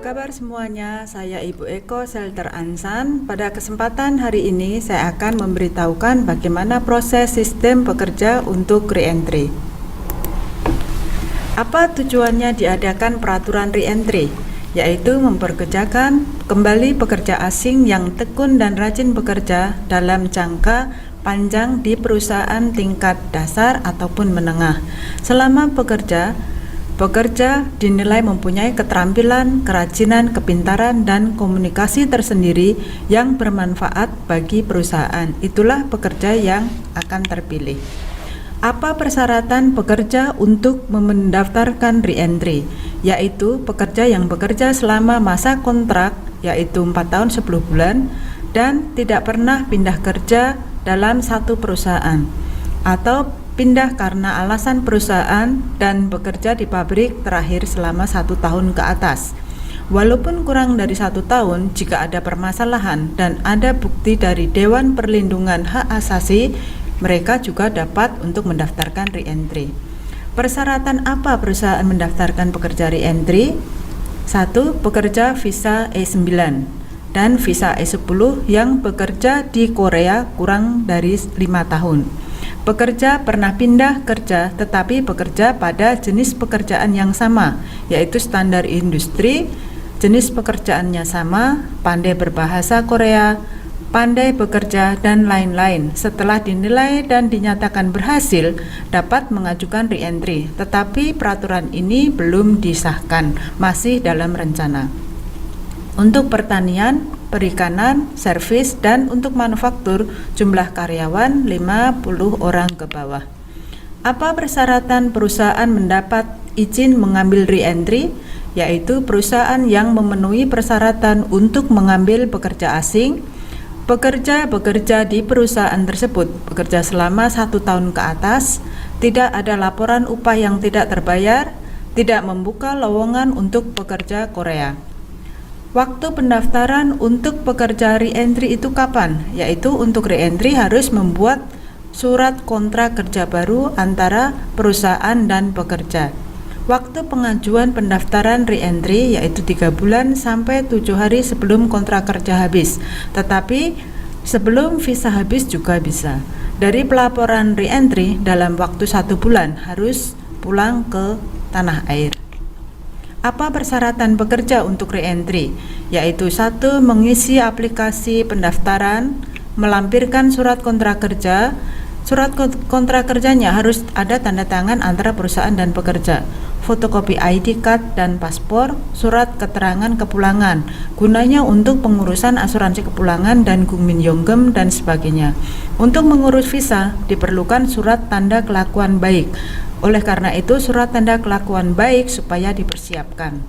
kabar semuanya? Saya Ibu Eko Shelter Ansan. Pada kesempatan hari ini saya akan memberitahukan bagaimana proses sistem pekerja untuk re-entry. Apa tujuannya diadakan peraturan re-entry? Yaitu memperkerjakan kembali pekerja asing yang tekun dan rajin bekerja dalam jangka panjang di perusahaan tingkat dasar ataupun menengah. Selama pekerja dinilai mempunyai keterampilan, kerajinan, kepintaran, dan komunikasi tersendiri yang bermanfaat bagi perusahaan. Itulah pekerja yang akan terpilih. Apa persyaratan pekerja untuk mendaftarkan re-entry? Yaitu pekerja yang bekerja selama masa kontrak, yaitu 4 tahun 10 bulan, dan tidak pernah pindah kerja dalam satu perusahaan, atau pindah karena alasan perusahaan dan bekerja di pabrik terakhir selama 1 tahun ke atas. Walaupun kurang dari 1 tahun, jika ada permasalahan dan ada bukti dari Dewan Perlindungan Hak Asasi, mereka juga dapat untuk mendaftarkan re-entry. Persyaratan apa perusahaan mendaftarkan pekerja re-entry? 1. Pekerja visa E9 dan visa E10 yang bekerja di Korea kurang dari 5 tahun. Pekerja pernah pindah kerja tetapi bekerja pada jenis pekerjaan yang sama, yaitu standar industri, jenis pekerjaannya sama, pandai berbahasa Korea, pandai bekerja, dan lain-lain. Setelah dinilai dan dinyatakan berhasil, dapat mengajukan re-entry, tetapi peraturan ini belum disahkan, masih dalam rencana. Untuk pertanian, perikanan, servis, dan untuk manufaktur, jumlah karyawan 50 orang ke bawah. Apa persyaratan perusahaan mendapat izin mengambil re-entry? Yaitu perusahaan yang memenuhi persyaratan untuk mengambil pekerja asing, pekerja bekerja di perusahaan tersebut bekerja selama 1 tahun ke atas, tidak ada laporan upah yang tidak terbayar, tidak membuka lowongan untuk pekerja Korea. Waktu pendaftaran untuk pekerja re-entry itu kapan? Yaitu untuk re-entry harus membuat surat kontrak kerja baru antara perusahaan dan pekerja. Waktu pengajuan pendaftaran re-entry yaitu 3 bulan sampai 7 hari sebelum kontrak kerja habis. Tetapi sebelum visa habis juga bisa. Dari pelaporan re-entry dalam waktu 1 bulan harus pulang ke tanah air. Apa persyaratan pekerja untuk re-entry? Yaitu 1. Mengisi aplikasi pendaftaran, melampirkan surat kontrak kerja. Surat kontrak kerjanya harus ada tanda tangan antara perusahaan dan pekerja, fotokopi ID card dan paspor, surat keterangan kepulangan, gunanya untuk pengurusan asuransi kepulangan dan Gumminyeongeum dan sebagainya. Untuk mengurus visa diperlukan surat tanda kelakuan baik. Oleh karena itu, surat tanda kelakuan baik supaya dipersiapkan.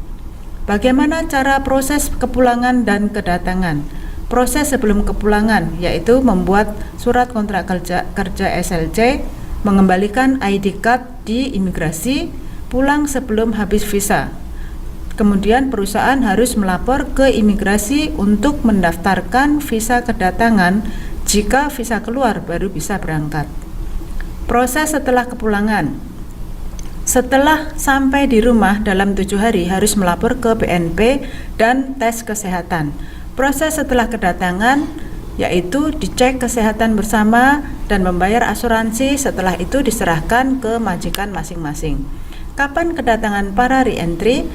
Bagaimana cara proses kepulangan dan kedatangan? Proses sebelum kepulangan yaitu membuat surat kontrak kerja SLC, mengembalikan ID card di imigrasi, pulang sebelum habis visa. Kemudian perusahaan harus melapor ke imigrasi untuk mendaftarkan visa kedatangan. Jika visa keluar baru bisa berangkat. Proses setelah kepulangan. Setelah sampai di rumah dalam 7 hari harus melapor ke BNP dan tes kesehatan. Proses setelah kedatangan yaitu dicek kesehatan bersama dan membayar asuransi, setelah itu diserahkan ke majikan masing-masing. Kapan kedatangan para re-entry?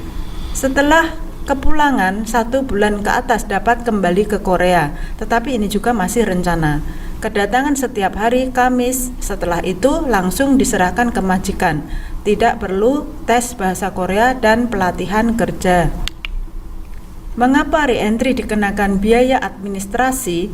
Setelah kepulangan 1 bulan ke atas dapat kembali ke Korea, tetapi ini juga masih rencana. Kedatangan setiap hari Kamis, setelah itu langsung diserahkan ke majikan. Tidak perlu tes bahasa Korea dan pelatihan kerja. Mengapa re-entry dikenakan biaya administrasi?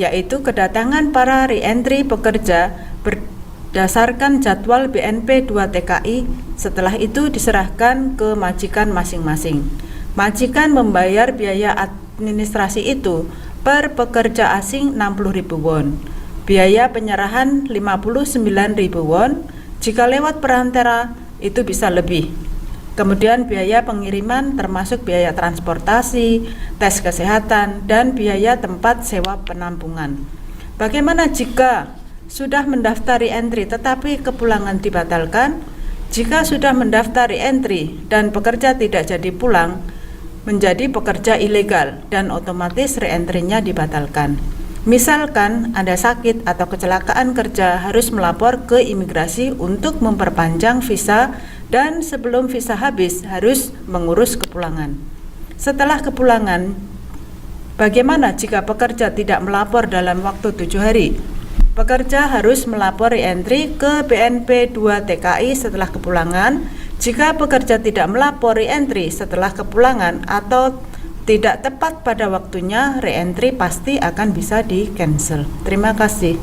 Yaitu kedatangan para re-entry pekerja berdasarkan jadwal BNP 2 TKI, setelah itu diserahkan ke majikan masing-masing. Majikan membayar biaya administrasi itu per pekerja asing 60.000 won. Biaya penyerahan 59.000 won. Jika lewat perantara itu bisa lebih. Kemudian biaya pengiriman termasuk biaya transportasi, tes kesehatan, dan biaya tempat sewa penampungan. Bagaimana jika sudah mendaftar re-entry tetapi kepulangan dibatalkan? Jika sudah mendaftar re-entry dan pekerja tidak jadi pulang, menjadi pekerja ilegal dan otomatis reentry-nya dibatalkan. Misalkan Anda sakit atau kecelakaan kerja, harus melapor ke imigrasi untuk memperpanjang visa, dan sebelum visa habis harus mengurus kepulangan. Setelah kepulangan, bagaimana jika pekerja tidak melapor dalam waktu 7 hari? Pekerja harus melapor reentry ke BNP 2 TKI setelah kepulangan. Jika pekerja tidak melapor reentry setelah kepulangan atau tidak tepat pada waktunya, reentry pasti akan bisa di-cancel. Terima kasih.